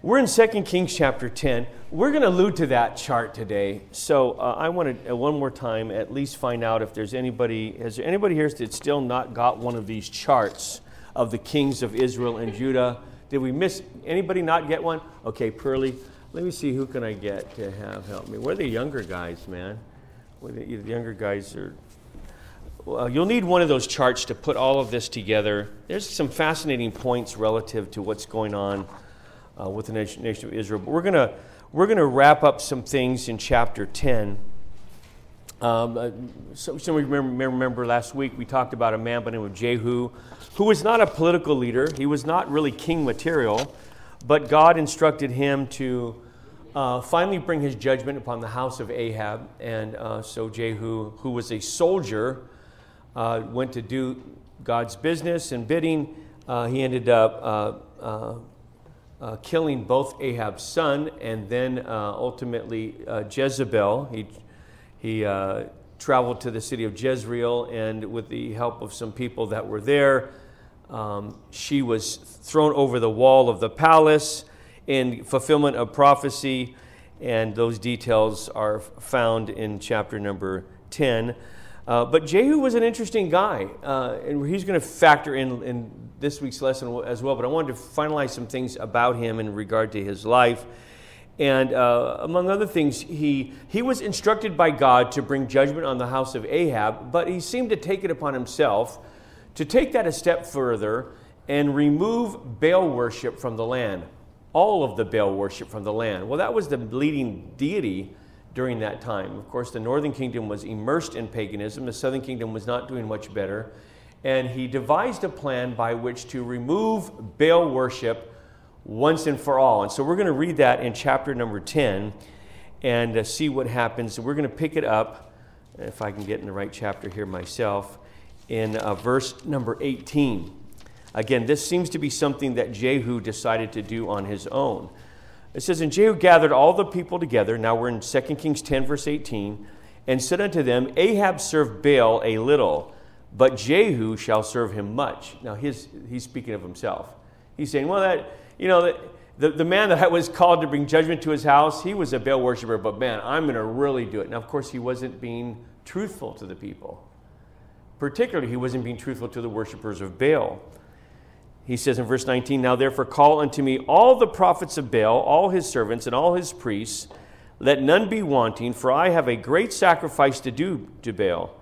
We're in 2 Kings chapter 10. We're going to allude to that chart today. So I want to, one more time, at least find out if there's anybody, is there anybody here that's still not got one of these charts of the kings of Israel and Judah? Did we miss, anybody not get one? Okay, Pearlie, let me see who can I get to help me. Where are the younger guys, man? The younger guys are, well, you'll need one of those charts to put all of this together. There's some fascinating points relative to what's going on with the nation of Israel. But we're gonna wrap up some things in chapter 10. Some of you remember last week we talked about a man by the name of Jehu, who was not a political leader. He was not really king material, but God instructed him to finally bring his judgment upon the house of Ahab. And so Jehu, who was a soldier, went to do God's business and bidding. He ended up killing both Ahab's son and then ultimately Jezebel. He traveled to the city of Jezreel, and with the help of some people that were there, she was thrown over the wall of the palace in fulfillment of prophecy, and those details are found in chapter number 10. But Jehu was an interesting guy, and he's going to factor in this week's lesson as well, but I wanted to finalize some things about him in regard to his life. And among other things, he was instructed by God to bring judgment on the house of Ahab, but he seemed to take it upon himself to take that a step further and remove Baal worship from the land, all of the Baal worship from the land. Well, that was the leading deity during that time. Of course, the northern kingdom was immersed in paganism. The southern kingdom was not doing much better. And he devised a plan by which to remove Baal worship once and for all. And so we're going to read that in chapter number 10 and see what happens. We're going to pick it up, if I can get in the right chapter here myself, in verse number 18. Again, this seems to be something that Jehu decided to do on his own. It says, "And Jehu gathered all the people together," now we're in 2 Kings 10, verse 18, "and said unto them, Ahab served Baal a little, but Jehu shall serve him much." Now he's speaking of himself. He's saying, well, the man that was called to bring judgment to his house, he was a Baal worshiper, but man, I'm going to really do it. Now, of course, he wasn't being truthful to the people. Particularly, he wasn't being truthful to the worshipers of Baal. He says in verse 19, "Now therefore call unto me all the prophets of Baal, all his servants, and all his priests. Let none be wanting, for I have a great sacrifice to do to Baal.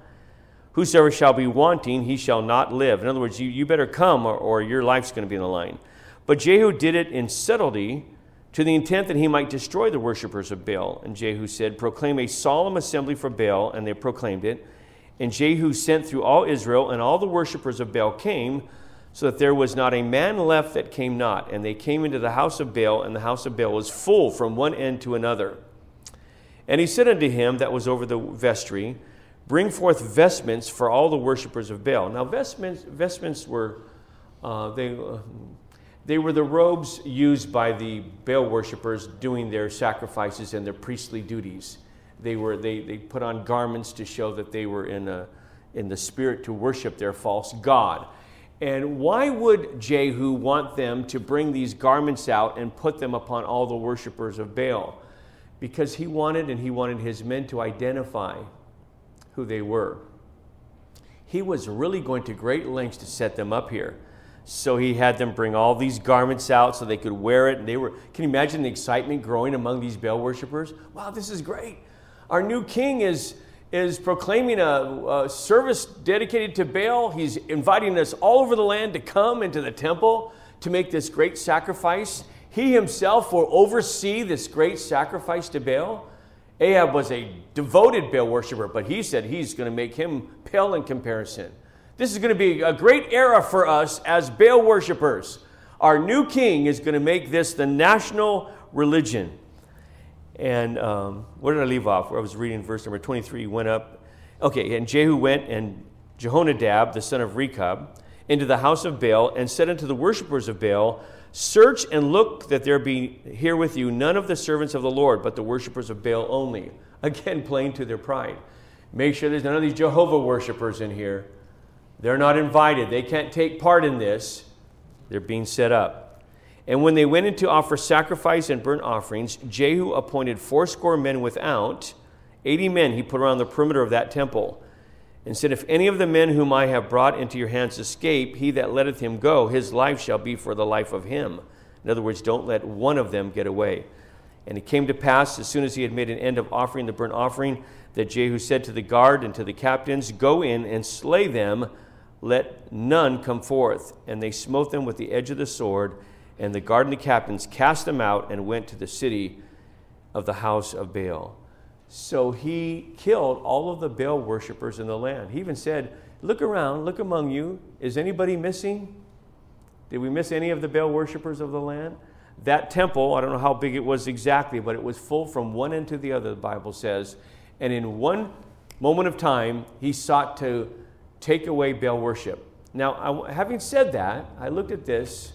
Whosoever shall be wanting, he shall not live." In other words, you better come or your life's going to be in the line. But Jehu did it in subtlety, to the intent that he might destroy the worshippers of Baal. And Jehu said, "Proclaim a solemn assembly for Baal," and they proclaimed it. And Jehu sent through all Israel, and all the worshippers of Baal came, so that there was not a man left that came not. And they came into the house of Baal, and the house of Baal was full from one end to another. And he said unto him that was over the vestry, "Bring forth vestments for all the worshippers of Baal." Now vestments were, they were the robes used by the Baal worshippers doing their sacrifices and their priestly duties. They put on garments to show that they were in the spirit to worship their false god. And why would Jehu want them to bring these garments out and put them upon all the worshipers of Baal? Because he wanted his men to identify who they were. He was really going to great lengths to set them up here. So he had them bring all these garments out so they could wear it. And can you imagine the excitement growing among these Baal worshipers? Wow, this is great. Our new king is proclaiming a service dedicated to Baal. He's inviting us all over the land to come into the temple to make this great sacrifice. He himself will oversee this great sacrifice to Baal. Ahab was a devoted Baal worshiper, but he said he's going to make him pale in comparison. This is going to be a great era for us as Baal worshipers. Our new king is going to make this the national religion. And where did I leave off? Where I was reading verse number 23, went up. Okay, and Jehu went, and Jehonadab, the son of Rechab, into the house of Baal, and said unto the worshippers of Baal, "Search and look that there be here with you none of the servants of the Lord, but the worshippers of Baal only." Again, playing to their pride. Make sure there's none of these Jehovah worshippers in here. They're not invited. They can't take part in this. They're being set up. And when they went in to offer sacrifice and burnt offerings, Jehu appointed 80 men without, 80 men he put around the perimeter of that temple, and said, if any of the men whom I have brought into your hands escape, he that letteth him go, his life shall be for the life of him. In other words, don't let one of them get away. And it came to pass, as soon as he had made an end of offering the burnt offering, that Jehu said to the guard and to the captains, go in and slay them, let none come forth. And they smote them with the edge of the sword, and the guard and the captains cast them out and went to the city of the house of Baal. So he killed all of the Baal worshipers in the land. He even said, look around, look among you. Is anybody missing? Did we miss any of the Baal worshipers of the land? That temple, I don't know how big it was exactly, but it was full from one end to the other, the Bible says. And in one moment of time, he sought to take away Baal worship. Now, having said that, I looked at this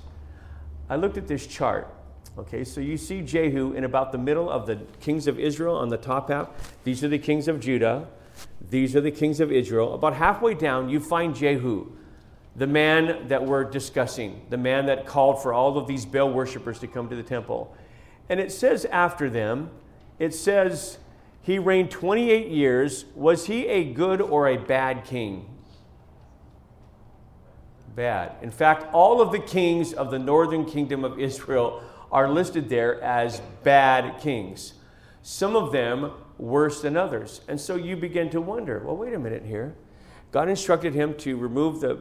chart. Okay, so you see Jehu in about the middle of the kings of Israel on the top half. These are the kings of Judah. These are the kings of Israel. About halfway down, you find Jehu, the man that we're discussing, the man that called for all of these Baal worshipers to come to the temple. And it says after them, it says he reigned 28 years. Was he a good or a bad king? Bad. In fact, all of the kings of the northern kingdom of Israel are listed there as bad kings. Some of them worse than others. And so you begin to wonder, well, wait a minute here. God instructed him to remove the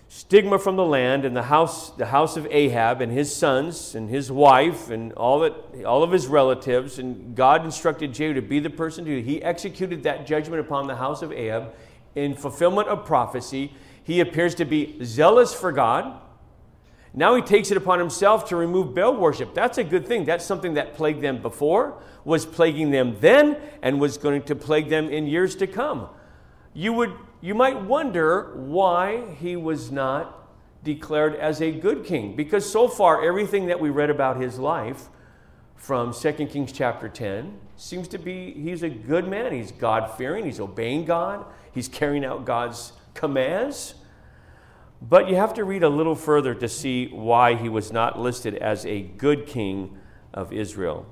stigma from the land and the house of Ahab and his sons and his wife and all of his relatives. And God instructed Jehu to be the person to do it. He executed that judgment upon the house of Ahab in fulfillment of prophecy. He appears to be zealous for God. Now he takes it upon himself to remove Baal worship. That's a good thing. That's something that plagued them before, was plaguing them then, and was going to plague them in years to come. You might wonder why he was not declared as a good king. Because so far, everything that we read about his life from 2 Kings chapter 10 seems to be he's a good man. He's God-fearing. He's obeying God. He's carrying out God's commands. But you have to read a little further to see why he was not listed as a good king of Israel.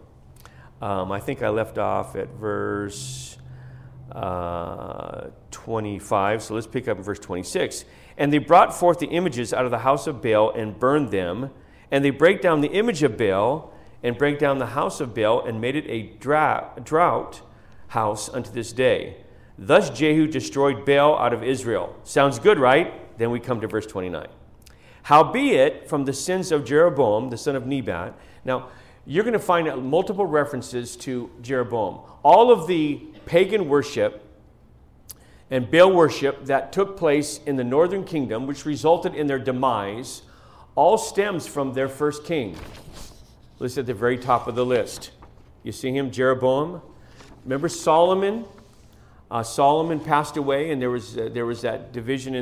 I think I left off at verse 25, so let's pick up in verse 26. And they brought forth the images out of the house of Baal and burned them, and they brake down the image of Baal and brake down the house of Baal and made it a drought house unto this day. Thus Jehu destroyed Baal out of Israel. Sounds good, right? Then we come to verse 29. Howbeit, from the sins of Jeroboam, the son of Nebat. Now, you're going to find multiple references to Jeroboam. All of the pagan worship and Baal worship that took place in the northern kingdom, which resulted in their demise, all stems from their first king. Listed at the very top of the list. You see him, Jeroboam. Remember Solomon? Solomon passed away, and there was that division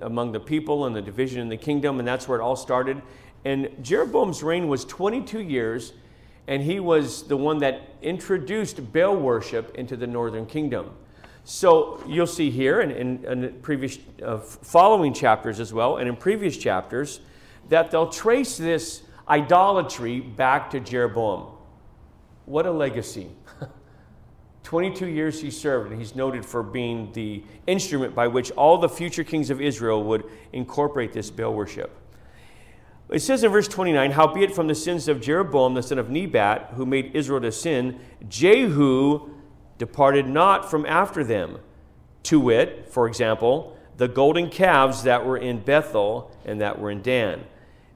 among the people and the division in the kingdom, and that's where it all started. And Jeroboam's reign was 22 years, and he was the one that introduced Baal worship into the northern kingdom. So you'll see here, and in previous following chapters as well, and in previous chapters, that they'll trace this idolatry back to Jeroboam. What a legacy. 22 years he served, and he's noted for being the instrument by which all the future kings of Israel would incorporate this Baal worship. It says in verse 29, howbeit from the sins of Jeroboam, the son of Nebat, who made Israel to sin, Jehu departed not from after them. To wit, for example, the golden calves that were in Bethel and that were in Dan.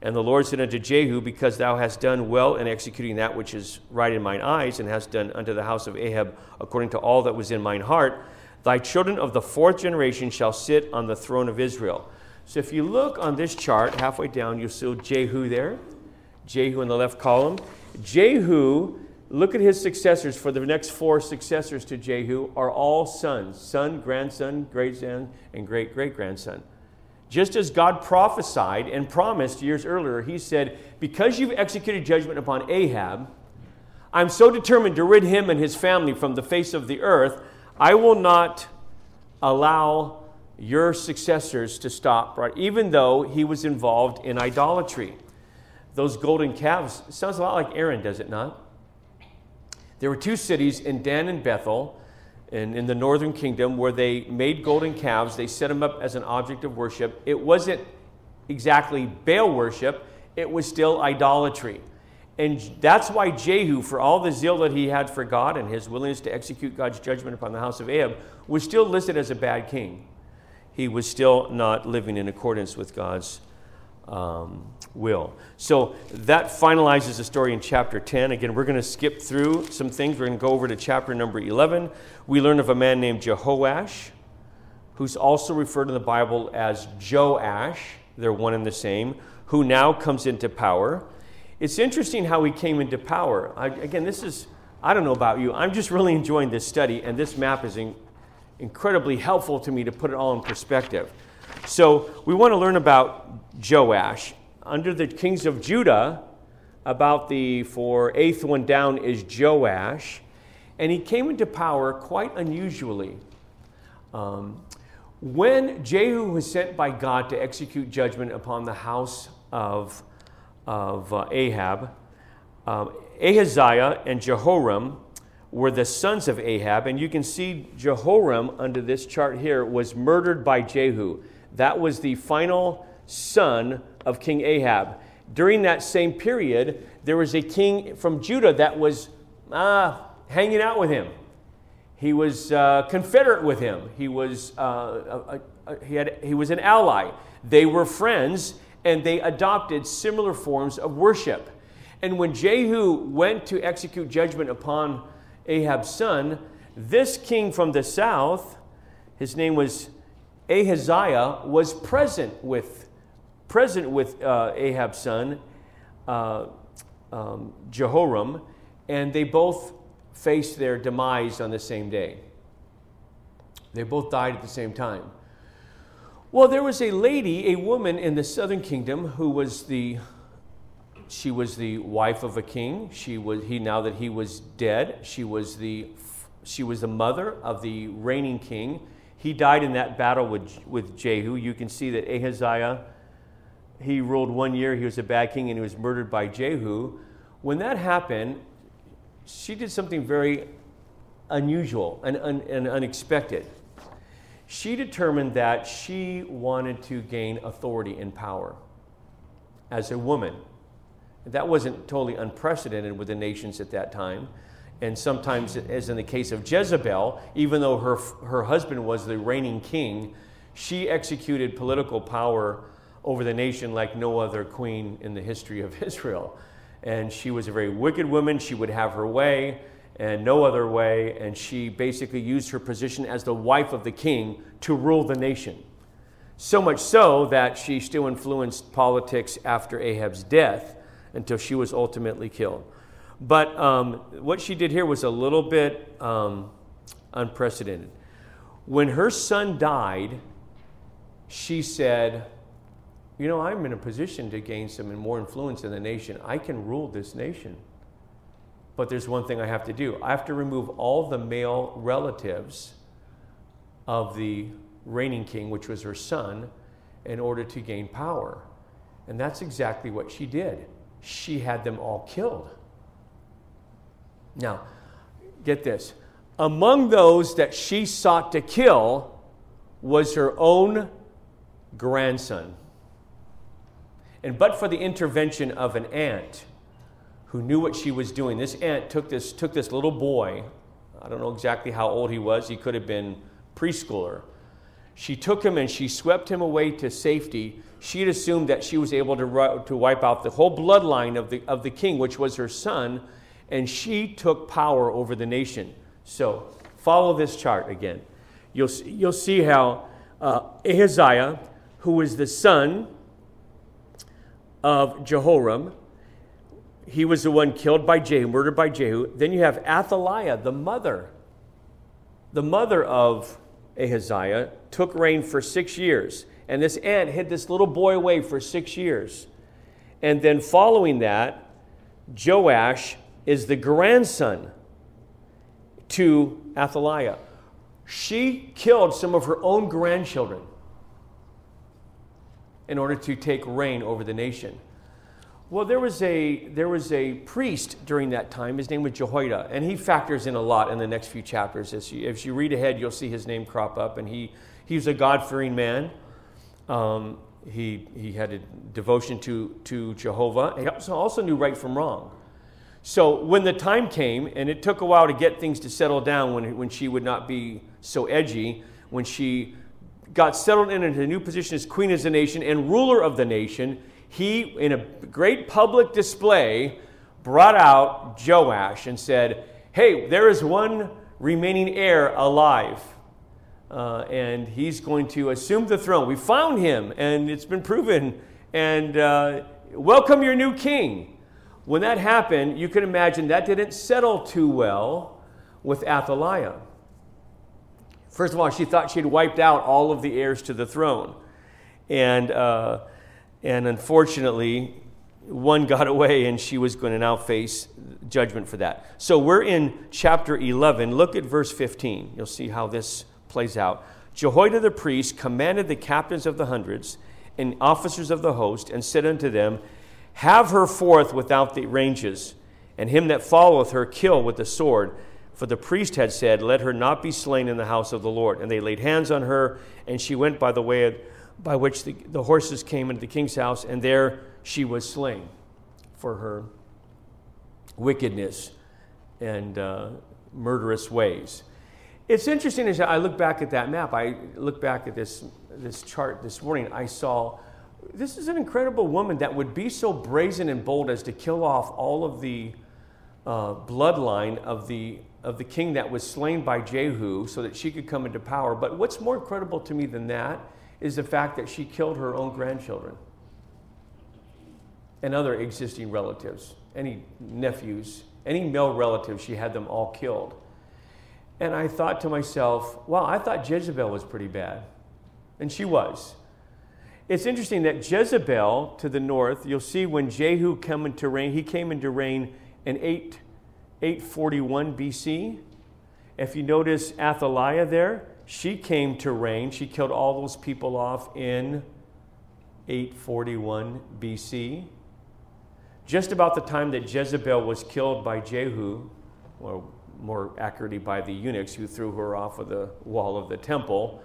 And the Lord said unto Jehu, because thou hast done well in executing that which is right in mine eyes, and hast done unto the house of Ahab according to all that was in mine heart, thy children of the fourth generation shall sit on the throne of Israel. So if you look on this chart, halfway down, you'll see Jehu there. Jehu in the left column. Jehu, look at his successors. For the next four successors to Jehu are all sons. Son, grandson, great-son, and great-great-grandson. Just as God prophesied and promised years earlier, he said, because you've executed judgment upon Ahab, I'm so determined to rid him and his family from the face of the earth, I will not allow your successors to stop, right? Even though he was involved in idolatry. those golden calves, it sounds a lot like Aaron, does it not? There were two cities in Dan and Bethel, in the northern kingdom, where they made golden calves. They set them up as an object of worship. It wasn't exactly Baal worship. It was still idolatry. And that's why Jehu, for all the zeal that he had for God and his willingness to execute God's judgment upon the house of Ahab, was still listed as a bad king. He was still not living in accordance with God's will. So that finalizes the story in chapter 10. Again, we're going to skip through some things. We're going to go over to chapter number 11. We learn of a man named Jehoash, who's also referred in the Bible as Joash. They're one and the same, who now comes into power. It's interesting how he came into power. I don't know about you, I'm just really enjoying this study, and this map is incredibly helpful to me to put it all in perspective. So we want to learn about Joash. Under the kings of Judah, about the eighth one down is Joash, and he came into power quite unusually. When Jehu was sent by God to execute judgment upon the house of Ahab, Ahaziah and Jehoram were the sons of Ahab, and you can see Jehoram under this chart here was murdered by Jehu. That was the final son of King Ahab. During that same period, there was a king from Judah that was hanging out with him. He was confederate with him. He was an ally. They were friends, and they adopted similar forms of worship. And when Jehu went to execute judgment upon Ahab's son, this king from the south, his name was Ahaziah, was present with Ahab's son, Jehoram, and they both faced their demise on the same day. They both died at the same time. Well, there was a woman in the southern kingdom who was she was the wife of a king. Now that he was dead, she was the mother of the reigning king. He died in that battle with Jehu. You can see that Ahaziah, he ruled 1 year. He was a bad king, and he was murdered by Jehu. When that happened, she did something very unusual and unexpected. She determined that she wanted to gain authority and power as a woman. That wasn't totally unprecedented with the nations at that time. And sometimes, as in the case of Jezebel, even though her husband was the reigning king, she executed political power over the nation like no other queen in the history of Israel. And she was a very wicked woman. She would have her way and no other way. And she basically used her position as the wife of the king to rule the nation. So much so that she still influenced politics after Ahab's death until she was ultimately killed. But what she did here was a little bit unprecedented. When her son died, she said, I'm in a position to gain some more influence in the nation. I can rule this nation. But there's one thing I have to do. I have to remove all the male relatives of the reigning king, which was her son, in order to gain power. And that's exactly what she did. She had them all killed. Now, get this. Among those that she sought to kill was her own grandson. And but for the intervention of an aunt who knew what she was doing, this aunt took this little boy. I don't know exactly how old he was. He could have been preschooler. She took him and she swept him away to safety. She had assumed that she was able to wipe out the whole bloodline of the king, which was her son, and she took power over the nation. So follow this chart again. You'll see how Ahaziah, who was the son of Jehoram, he was the one killed by Jehu, murdered by Jehu. Then you have Athaliah, the mother of Ahaziah, took reign for 6 years. And this aunt hid this little boy away for 6 years. And then following that, Joash is the grandson to Athaliah. She killed some of her own grandchildren in order to take reign over the nation. Well, there was a priest during that time. His name was Jehoiada, and he factors in a lot in the next few chapters. As you read ahead, you'll see his name crop up, and he was a God-fearing man. He had a devotion to Jehovah. He also knew right from wrong. So when the time came, and it took a while to get things to settle down when she would not be so edgy, when she got settled into a new position as queen of the nation and ruler of the nation, he, in a great public display, brought out Joash and said, hey, there is one remaining heir alive, and he's going to assume the throne. We found him, and it's been proven, and welcome your new king. When that happened, you can imagine that didn't settle too well with Athaliah. First of all, she thought she had wiped out all of the heirs to the throne. And unfortunately, one got away, and she was going to now face judgment for that. So we're in chapter 11. Look at verse 15. You'll see how this plays out. Jehoiada the priest commanded the captains of the hundreds and officers of the host, and said unto them, have her forth without the ranges, and him that followeth her kill with the sword. For the priest had said, let her not be slain in the house of the Lord. And they laid hands on her, and she went by the way by which the horses came into the king's house, and there she was slain for her wickedness and murderous ways. It's interesting as I look back at that map, I look back at this chart this morning, I saw this is an incredible woman that would be so brazen and bold as to kill off all of the bloodline of the king that was slain by Jehu so that she could come into power. But what's more incredible to me than that is the fact that she killed her own grandchildren and other existing relatives, any nephews, any male relatives, she had them all killed. And I thought to myself, wow, I thought Jezebel was pretty bad. And she was. It's interesting that Jezebel to the north, you'll see when Jehu came into reign, he came into reign in 841 BC. If you notice Athaliah there, she came to reign. She killed all those people off in 841 BC. Just about the time that Jezebel was killed by Jehu, or more accurately by the eunuchs who threw her off of the wall of the temple,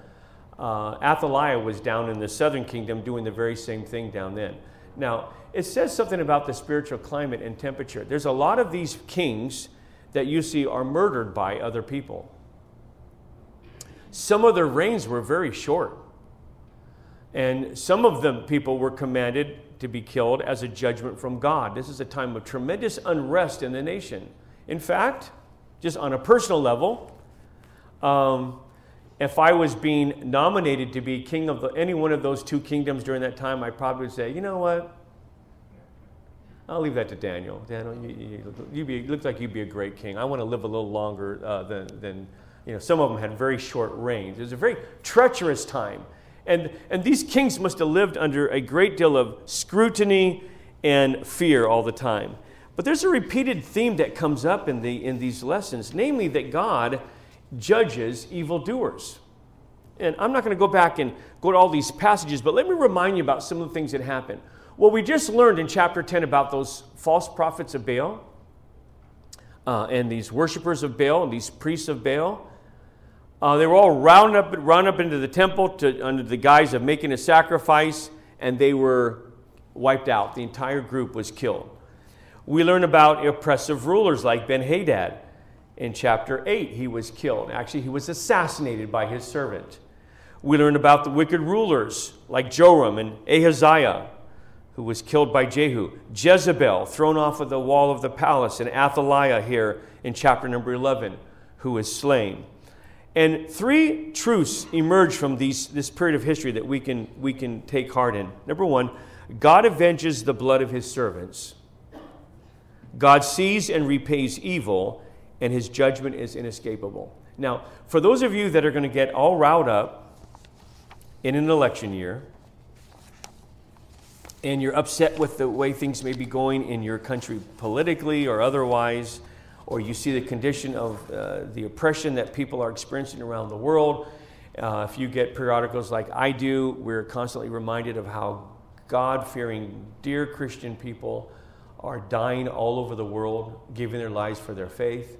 Athaliah was down in the southern kingdom doing the very same thing down then. Now, it says something about the spiritual climate and temperature. There's a lot of these kings that you see are murdered by other people. Some of their reigns were very short. And some of the people were commanded to be killed as a judgment from God. This is a time of tremendous unrest in the nation. In fact, just on a personal level, if I was being nominated to be king of any one of those two kingdoms during that time, I probably would say, you know what? I'll leave that to Daniel. Daniel, you look like you'd be a great king. I want to live a little longer than some of them had very short reigns. It was a very treacherous time. And these kings must have lived under a great deal of scrutiny and fear all the time. But there's a repeated theme that comes up in these lessons, namely that God judges evildoers. And I'm not going to go back and go to all these passages, but let me remind you about some of the things that happened. Well, we just learned in chapter 10 about those false prophets of Baal and these worshipers of Baal and these priests of Baal. They were all round up into the temple under the guise of making a sacrifice, and they were wiped out. The entire group was killed. We learn about oppressive rulers like Ben-Hadad. In chapter 8, he was killed. Actually, he was assassinated by his servant. We learn about the wicked rulers like Joram and Ahaziah, who was killed by Jehu. Jezebel, thrown off of the wall of the palace, and Athaliah here in chapter number 11, who was slain. And three truths emerge from this period of history that we can take heart in. Number one, God avenges the blood of his servants. God sees and repays evil, and his judgment is inescapable. Now, for those of you that are going to get all riled up in an election year, and you're upset with the way things may be going in your country politically or otherwise, or you see the condition of the oppression that people are experiencing around the world, if you get periodicals like I do, we're constantly reminded of how God-fearing, dear Christian people are dying all over the world, giving their lives for their faith.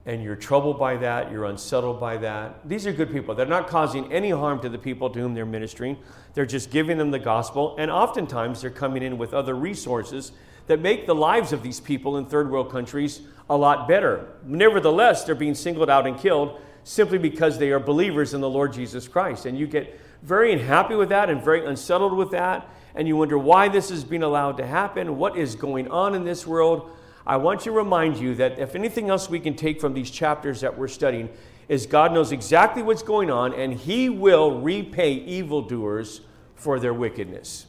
And you're troubled by that, you're unsettled by that. These are good people. They're not causing any harm to the people to whom they're ministering. They're just giving them the gospel. And oftentimes they're coming in with other resources that make the lives of these people in third world countries a lot better. Nevertheless, they're being singled out and killed simply because they are believers in the Lord Jesus Christ. And you get very unhappy with that and very unsettled with that. And you wonder why this is being allowed to happen. What is going on in this world? I want to remind you that if anything else we can take from these chapters that we're studying is God knows exactly what's going on, and He will repay evildoers for their wickedness.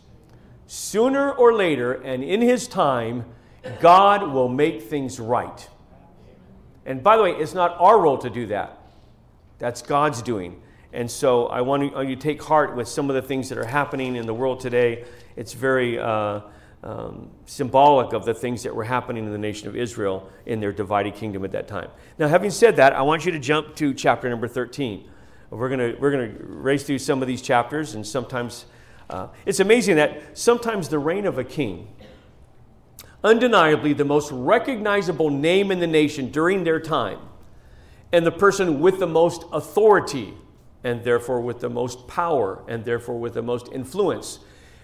Sooner or later, and in His time, God will make things right. And by the way, it's not our role to do that. That's God's doing. And so I want you to take heart with some of the things that are happening in the world today. It's very symbolic of the things that were happening in the nation of Israel in their divided kingdom at that time. Now, having said that, I want you to jump to chapter number 13. We're going to race through some of these chapters, and sometimes it's amazing that sometimes the reign of a king, undeniably the most recognizable name in the nation during their time, and the person with the most authority, and therefore with the most power, and therefore with the most influence,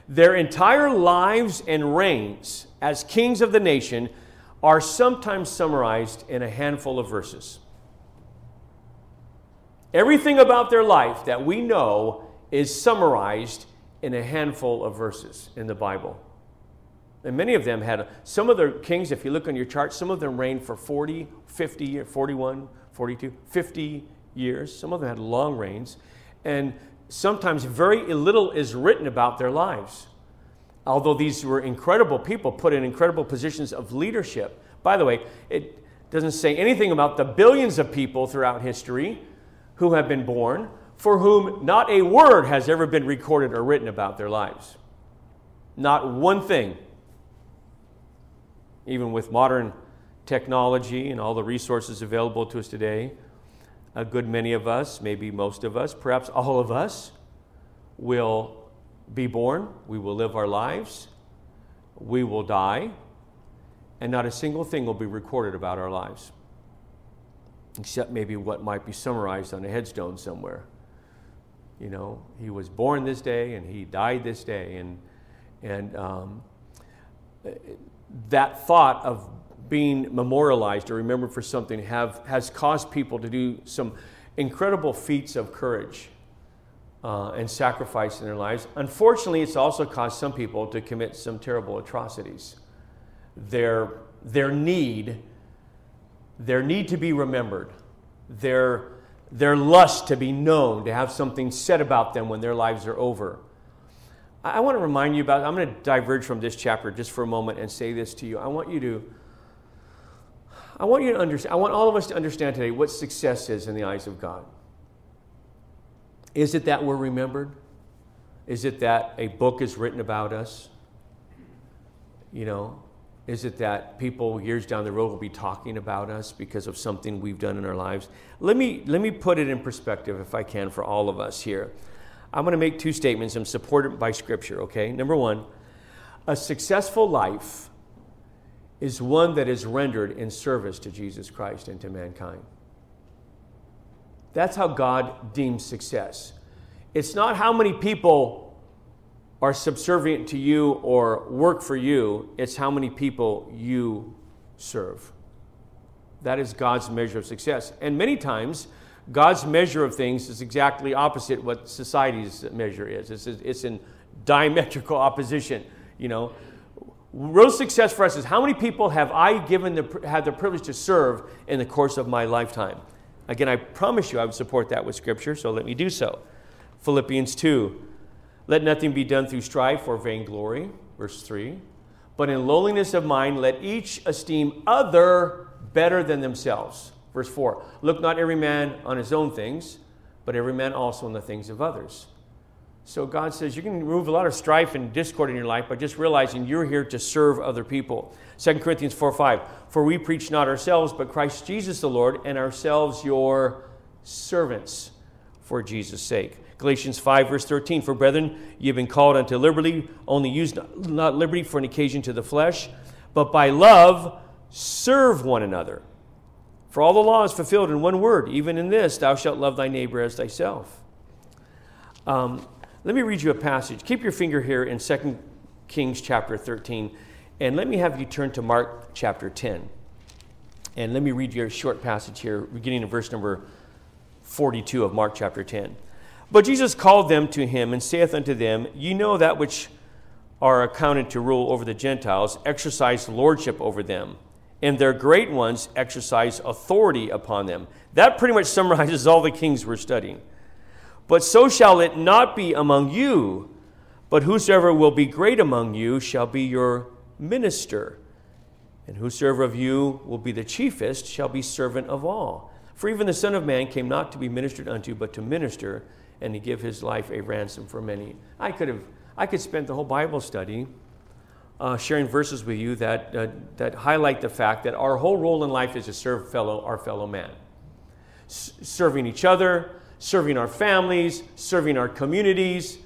their entire lives and reigns as kings of the nation are sometimes summarized in a handful of verses. Everything about their life that we know is summarized in a handful of verses in the Bible. And many of them had, some of the kings, if you look on your chart, some of them reigned for 40, 50, 41, 42, 50 years. Some of them had long reigns. And sometimes very little is written about their lives. Although these were incredible people put in incredible positions of leadership. By the way, it doesn't say anything about the billions of people throughout history who have been born, for whom not a word has ever been recorded or written about their lives. Not one thing. Even with modern technology and all the resources available to us today, a good many of us, maybe most of us, perhaps all of us, will be born, we will live our lives, we will die, and not a single thing will be recorded about our lives, except maybe what might be summarized on a headstone somewhere. You know, he was born this day and he died this day, and that thought of being memorialized or remembered for something has caused people to do some incredible feats of courage and sacrifice in their lives. Unfortunately, it's also caused some people to commit some terrible atrocities. Their need to be remembered, their lust to be known, to have something said about them when their lives are over. I want to remind you about, I'm going to diverge from this chapter just for a moment and say this to you. I want you to understand, I want all of us to understand today what success is in the eyes of God. Is it that we're remembered? Is it that a book is written about us? You know, is it that people years down the road will be talking about us because of something we've done in our lives? Let me put it in perspective, if I can, for all of us here. I'm going to make two statements and support it by Scripture, okay? Number one, a successful life is one that is rendered in service to Jesus Christ and to mankind. That's how God deems success. It's not how many people are subservient to you or work for you. It's how many people you serve. That is God's measure of success. And many times, God's measure of things is exactly opposite what society's measure is. It's in diametrical opposition, you know. Real success for us is how many people have I had the privilege to serve in the course of my lifetime. Again, I promise you I would support that with Scripture, so let me do so. Philippians 2, let nothing be done through strife or vainglory, verse 3, but in lowliness of mind let each esteem other better than themselves. Verse 4, look not every man on his own things, but every man also on the things of others. So God says you can remove a lot of strife and discord in your life by just realizing you're here to serve other people. 2 Corinthians 4:5, for we preach not ourselves, but Christ Jesus the Lord, and ourselves your servants for Jesus' sake. Galatians 5, verse 13, for brethren, ye have been called unto liberty, only use not liberty for an occasion to the flesh, but by love serve one another. For all the law is fulfilled in one word, even in this, thou shalt love thy neighbor as thyself. Let me read you a passage. Keep your finger here in 2 Kings chapter 13, and let me have you turn to Mark chapter 10. And let me read you a short passage here, beginning in verse number 42 of Mark chapter 10. But Jesus called them to him and saith unto them, ye know that which are accounted to rule over the Gentiles exercise lordship over them, and their great ones exercise authority upon them. That pretty much summarizes all the kings we're studying. But so shall it not be among you, but whosoever will be great among you shall be your minister. And whosoever of you will be the chiefest shall be servant of all. For even the Son of Man came not to be ministered unto, but to minister, and to give his life a ransom for many. I could spend the whole Bible study sharing verses with you that highlight the fact that our whole role in life is to serve our fellow man. Serving each other, serving our families, serving our communities,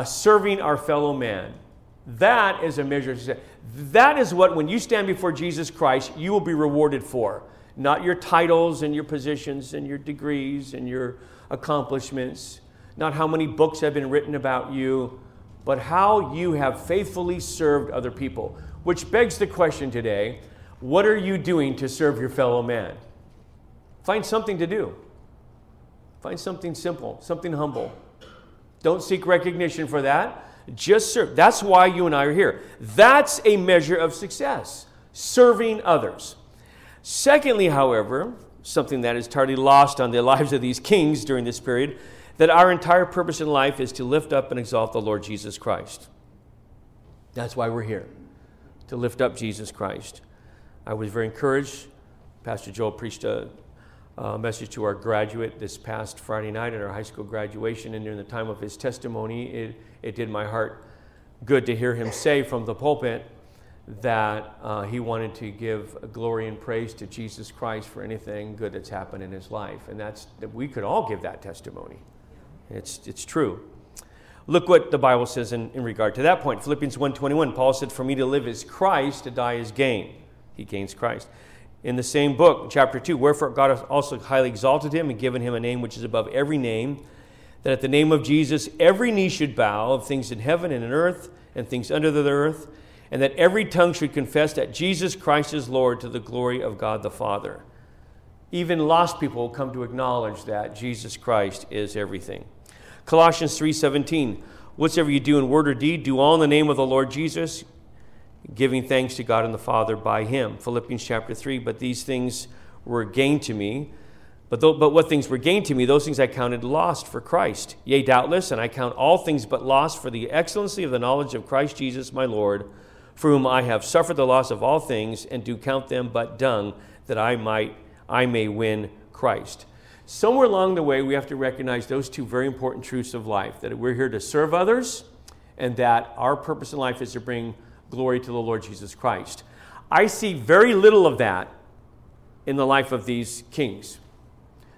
serving our fellow man. That is a measure of success. That is what, when you stand before Jesus Christ, you will be rewarded for. Not your titles and your positions and your degrees and your accomplishments. Not how many books have been written about you, but how you have faithfully served other people. Which begs the question today, what are you doing to serve your fellow man? Find something to do. Find something simple, something humble. Don't seek recognition for that. Just serve. That's why you and I are here. That's a measure of success, serving others. Secondly, however, something that is totally lost on the lives of these kings during this period, that our entire purpose in life is to lift up and exalt the Lord Jesus Christ. That's why we're here, to lift up Jesus Christ. I was very encouraged. Pastor Joel preached a message to our graduate this past Friday night at our high school graduation, and during the time of his testimony, it did my heart good to hear him say from the pulpit that he wanted to give glory and praise to Jesus Christ for anything good that's happened in his life. And that we could all give that testimony. It's true. Look what the Bible says in regard to that point. Philippians 1:21, Paul said, for me to live is Christ, to die is gain. He gains Christ. In the same book, chapter 2, wherefore God hath also highly exalted him and given him a name which is above every name, that at the name of Jesus every knee should bow, of things in heaven and in earth and things under the earth, and that every tongue should confess that Jesus Christ is Lord, to the glory of God the Father. Even lost people will come to acknowledge that Jesus Christ is everything. Colossians 3:17, whatsoever you do in word or deed, do all in the name of the Lord Jesus, giving thanks to God and the Father by him. Philippians chapter 3, but these things were gain to me. But what things were gained to me, those things I counted lost for Christ. Yea, doubtless, and I count all things but lost for the excellency of the knowledge of Christ Jesus my Lord, for whom I have suffered the loss of all things, and do count them but dung, that I may win Christ. Somewhere along the way, we have to recognize those two very important truths of life, that we're here to serve others, and that our purpose in life is to bring glory to the Lord Jesus Christ. I see very little of that in the life of these kings.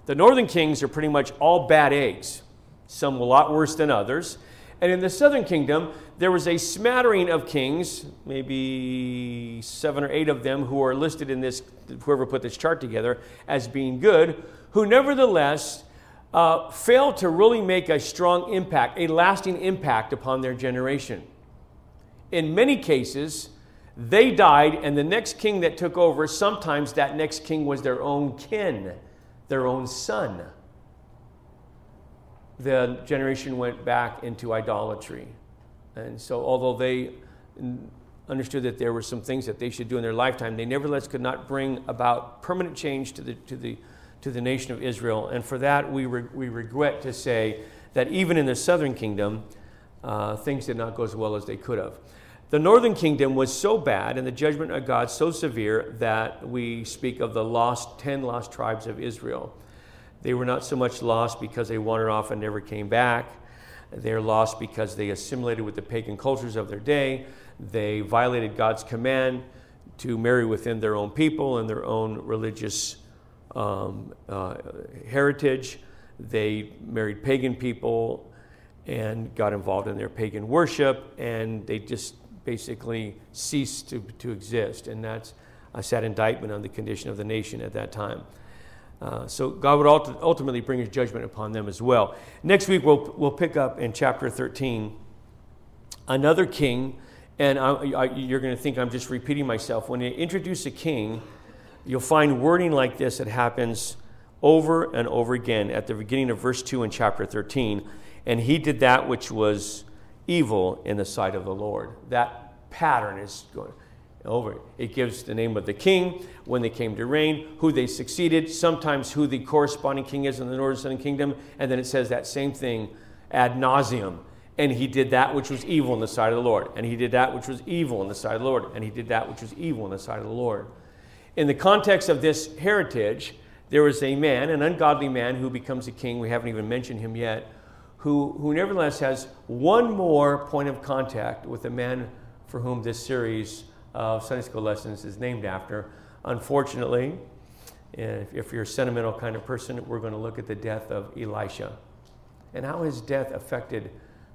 The northern kings are pretty much all bad eggs, some a lot worse than others. And in the southern kingdom, there was a smattering of kings, maybe 7 or 8 of them who are listed in this, whoever put this chart together, as being good, who nevertheless failed to really make a strong impact, a lasting impact upon their generation. In many cases, they died, and the next king that took over, sometimes that next king was their own kin, their own son. The generation went back into idolatry. And so although they understood that there were some things that they should do in their lifetime, they nevertheless could not bring about permanent change to the nation of Israel. And for that, we regret to say that even in the southern kingdom, things did not go as well as they could have. The northern kingdom was so bad and the judgment of God so severe that we speak of the 10 lost tribes of Israel. They were not so much lost because they wandered off and never came back. They're lost because they assimilated with the pagan cultures of their day. They violated God's command to marry within their own people and their own religious heritage. They married pagan people, and got involved in their pagan worship, and they just basically ceased to exist. And that's a sad indictment on the condition of the nation at that time. So God would ultimately bring his judgment upon them as well. Next week we'll pick up in chapter 13 another king, and you're going to think I'm just repeating myself. When you introduce a king, you'll find wording like this that happens over and over again at the beginning of verse 2 in chapter 13. And he did that which was evil in the sight of the Lord. That pattern is going over. It gives the name of the king, when they came to reign, who they succeeded, sometimes who the corresponding king is in the northern southern kingdom, and then it says that same thing ad nauseum. And he did that which was evil in the sight of the Lord. And he did that which was evil in the sight of the Lord. And he did that which was evil in the sight of the Lord. In the context of this heritage, there was a man, an ungodly man, who becomes a king. We haven't even mentioned him yet. Who nevertheless has one more point of contact with the man for whom this series of Sunday school lessons is named after. Unfortunately, if you're a sentimental kind of person, we're going to look at the death of Elisha and how his death affected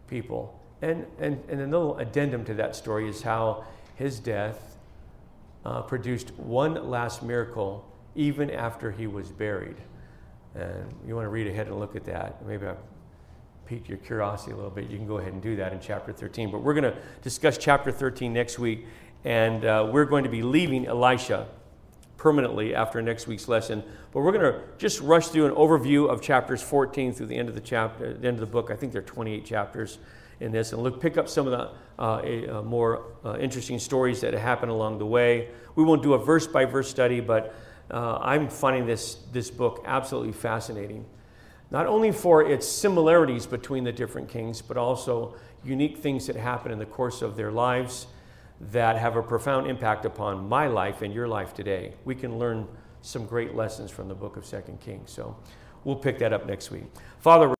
people. And a little addendum to that story is how his death produced one last miracle even after he was buried. And you want to read ahead and look at that. Maybe I've piqued your curiosity a little bit. You can go ahead and do that in chapter 13. But we're going to discuss chapter 13 next week, and we're going to be leaving Elisha permanently after next week's lesson. But we're going to just rush through an overview of chapters 14 through the end of the chapter, the end of the book. I think there are 28 chapters in this, and pick up some of the more interesting stories that happen along the way. We won't do a verse-by-verse study, but I'm finding this book absolutely fascinating. Not only for its similarities between the different kings, but also unique things that happen in the course of their lives that have a profound impact upon my life and your life today. We can learn some great lessons from the book of 2 Kings. So we'll pick that up next week. Father,